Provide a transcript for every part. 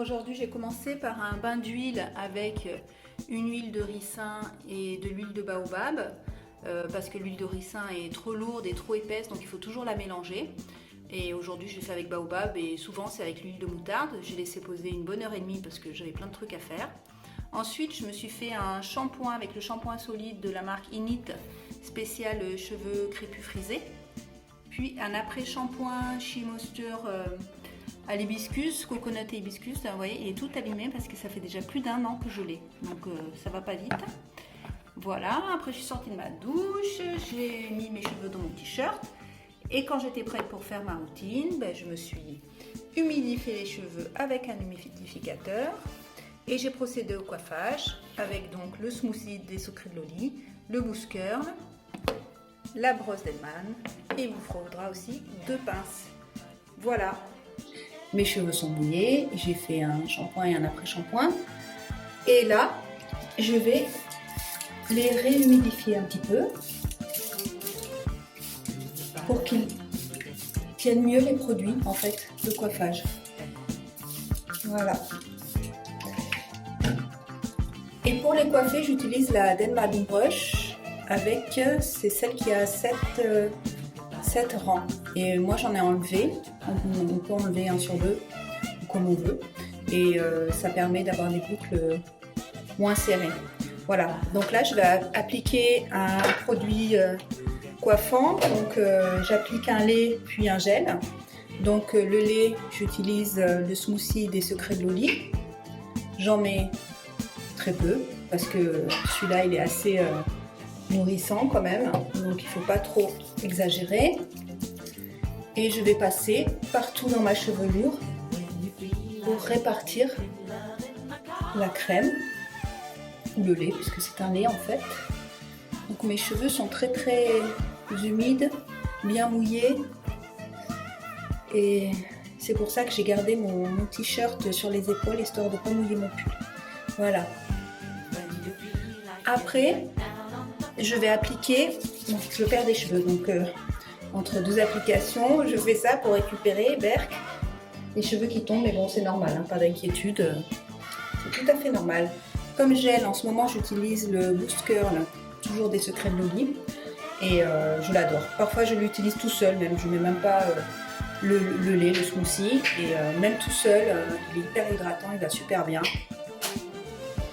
aujourd'hui j'ai commencé par un bain d'huile avec une huile de ricin et de l'huile de baobab parce que l'huile de ricin est trop lourde et trop épaisse, donc il faut toujours la mélanger. Et aujourd'hui je l'ai fait avec baobab et souvent c'est avec l'huile de moutarde. J'ai laissé poser une bonne heure et demie parce que j'avais plein de trucs à faire. Ensuite je me suis fait un shampoing avec le shampoing solide de la marque Init spécial cheveux crépus frisés. Puis un après-shampoing She Moisture à l'hibiscus, coconut et hibiscus. Vous voyez, il est tout abîmé parce que ça fait déjà plus d'1 an que je l'ai. Donc ça va pas vite. Voilà, après je suis sortie de ma douche, j'ai mis mes cheveux dans mon t-shirt. Et quand j'étais prête pour faire ma routine, je me suis humidifié les cheveux avec un humidificateur. Et j'ai procédé au coiffage avec donc le smoothie des Secrets de Loli, le boost curl, la brosse d'Hellman et il vous faudra aussi 2 pinces. Voilà. Mes cheveux sont mouillés, j'ai fait un shampoing et un après-shampoing. Et là, je vais les réhumidifier un petit peu pour qu'ils tiennent mieux les produits en fait de coiffage. Voilà. Et pour les coiffer, j'utilise la Denman Brush avec, c'est celle qui a 7 rangs. Et moi j'en ai enlevé, on peut enlever 1 sur 2, comme on veut. Et ça permet d'avoir des boucles moins serrées. Voilà, donc là je vais appliquer un produit coiffant. Donc j'applique un lait puis un gel. Donc le lait, j'utilise le smoothie des Secrets de Loli. J'en mets très peu parce que celui-là il est assez nourrissant quand même, donc il faut pas trop exagérer. Et je vais passer partout dans ma chevelure pour répartir la crème ou le lait, puisque c'est un lait en fait. Donc mes cheveux sont très humides, bien mouillés, et c'est pour ça que j'ai gardé mon t-shirt sur les épaules histoire de pas mouiller mon pull. Voilà. Après, je vais appliquer, je perds des cheveux, donc entre 2 applications, je fais ça pour récupérer, berk, les cheveux qui tombent, mais bon c'est normal, hein, pas d'inquiétude, c'est tout à fait normal. Comme gel, en ce moment j'utilise le Boost Curl, toujours des Secrets de Loli, et je l'adore. Parfois je l'utilise tout seul, même je mets même pas le lait, le smoothie, et même tout seul, il est hyper hydratant, il va super bien.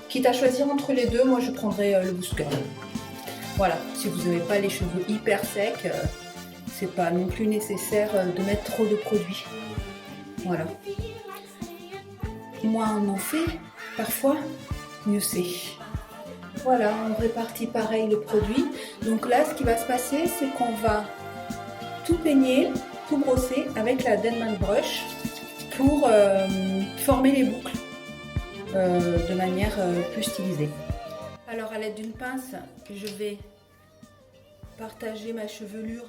Quitte à choisir entre les deux, moi je prendrais le Boost Curl. Voilà, si vous n'avez pas les cheveux hyper secs, c'est pas non plus nécessaire de mettre trop de produits. Voilà. Moins on en fait, parfois, mieux c'est. Voilà, on répartit pareil le produit. Donc là, ce qui va se passer, c'est qu'on va tout peigner, tout brosser avec la Denman Brush pour former les boucles de manière plus stylisée. Alors à l'aide d'une pince, je vais partager ma chevelure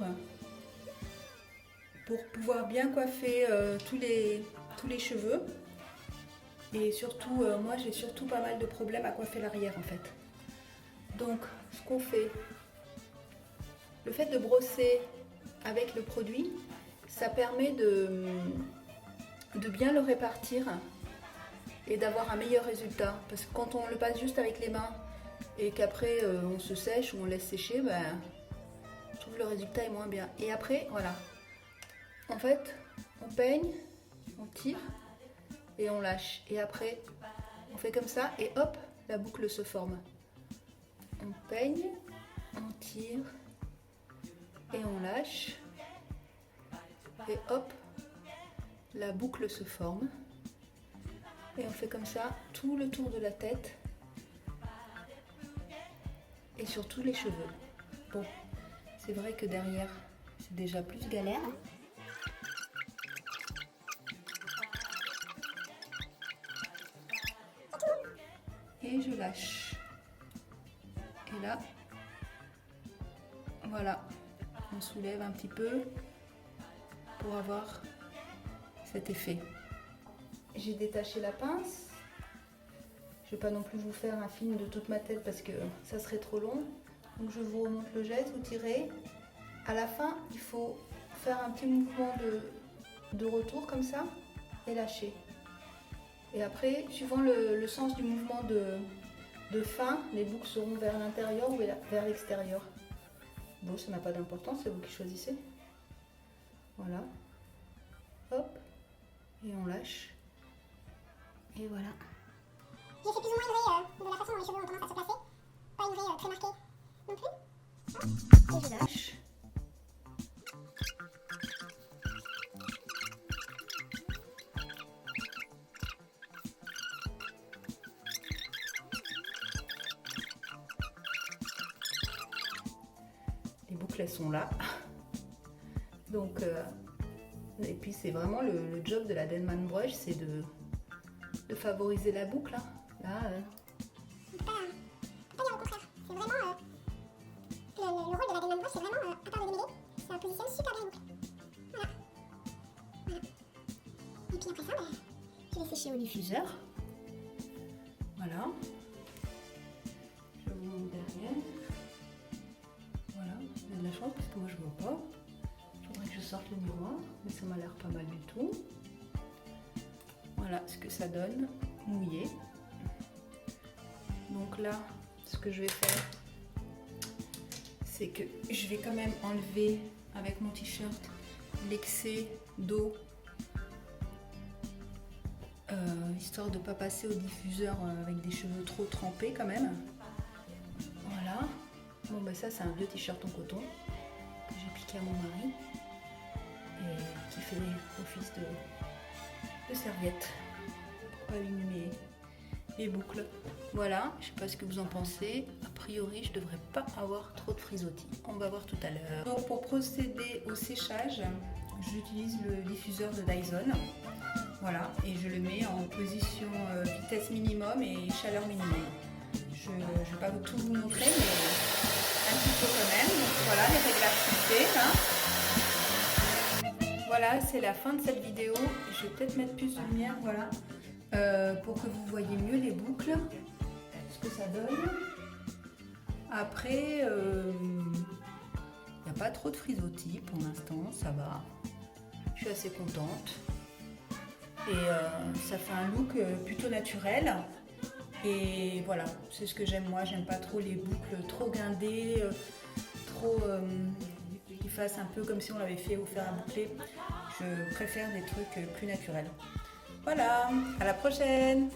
pour pouvoir bien coiffer tous les cheveux. Et surtout, moi j'ai surtout pas mal de problèmes à coiffer l'arrière en fait. Donc ce qu'on fait, le fait de brosser avec le produit, ça permet de bien le répartir et d'avoir un meilleur résultat. Parce que quand on le passe juste avec les mains et qu'après on se sèche ou on laisse sécher, je trouve que le résultat est moins bien. Et après, voilà. En fait, on peigne, on tire et on lâche. Et après, on fait comme ça et hop, la boucle se forme. On peigne, on tire et on lâche. Et hop, la boucle se forme. Et on fait comme ça tout le tour de la tête et sur tous les cheveux. Bon, c'est vrai que derrière, c'est déjà plus galère. Et je lâche. Et là, voilà, on soulève un petit peu pour avoir cet effet. J'ai détaché la pince. Je ne vais pas non plus vous faire un film de toute ma tête parce que ça serait trop long. Donc je vous remonte le geste, vous tirez. À la fin, il faut faire un petit mouvement de retour comme ça et lâcher. Et après, suivant le sens du mouvement de fin, les boucles seront vers l'intérieur ou vers l'extérieur. Bon, ça n'a pas d'importance, c'est vous qui choisissez. Voilà. Hop. Et on lâche. Et voilà. J'ai fait plus ou moins une vraie de la façon dont les cheveux ont tendance à se placer. Pas une vraie très marquée non plus. Et je lâche. Les boucles elles sont là. Donc, et puis c'est vraiment le job de la Denman Brush, c'est de favoriser la boucle. Hein. Là, Pas dire au contraire. C'est vraiment. Le rôle de la Denman Brush, c'est vraiment, à part de démêler, ça positionne super bien les boucles. Voilà. Voilà. Et puis après ça, je vais sécher au diffuseur. voilà. Je vous montre derrière. Voilà, il y a de la chance parce que moi je vois pas. Il faudrait que je sorte le miroir, mais ça m'a l'air pas mal du tout. Voilà ce que ça donne, mouillé. Donc là, ce que je vais faire, c'est que je vais quand même enlever avec mon t-shirt l'excès d'eau, histoire de ne pas passer au diffuseur avec des cheveux trop trempés quand même. Voilà. Bon bah ça c'est un vieux t-shirt en coton que j'ai piqué à mon mari et qui fait office de serviette pour pas abîmer mes boucles. Voilà, je sais pas ce que vous en pensez. A priori, je devrais pas avoir trop de frisottis. On va voir tout à l'heure. Donc pour procéder au séchage, j'utilise le diffuseur de Dyson. Voilà, et je le mets en position vitesse minimum et chaleur minimum. Je ne vais pas tout vous montrer, mais un petit peu quand même. Donc voilà, les réglages sont faits. Hein. Voilà, c'est la fin de cette vidéo. Je vais peut-être mettre plus de lumière, voilà, pour que vous voyez mieux les boucles, ce que ça donne. Après, il n'y a pas trop de frisottis pour l'instant, ça va. Je suis assez contente. Et ça fait un look plutôt naturel. Et voilà, c'est ce que j'aime moi. J'aime pas trop les boucles trop guindées, trop qui fassent un peu comme si on l'avait fait au fer à boucler. Je préfère des trucs plus naturels. Voilà, à la prochaine.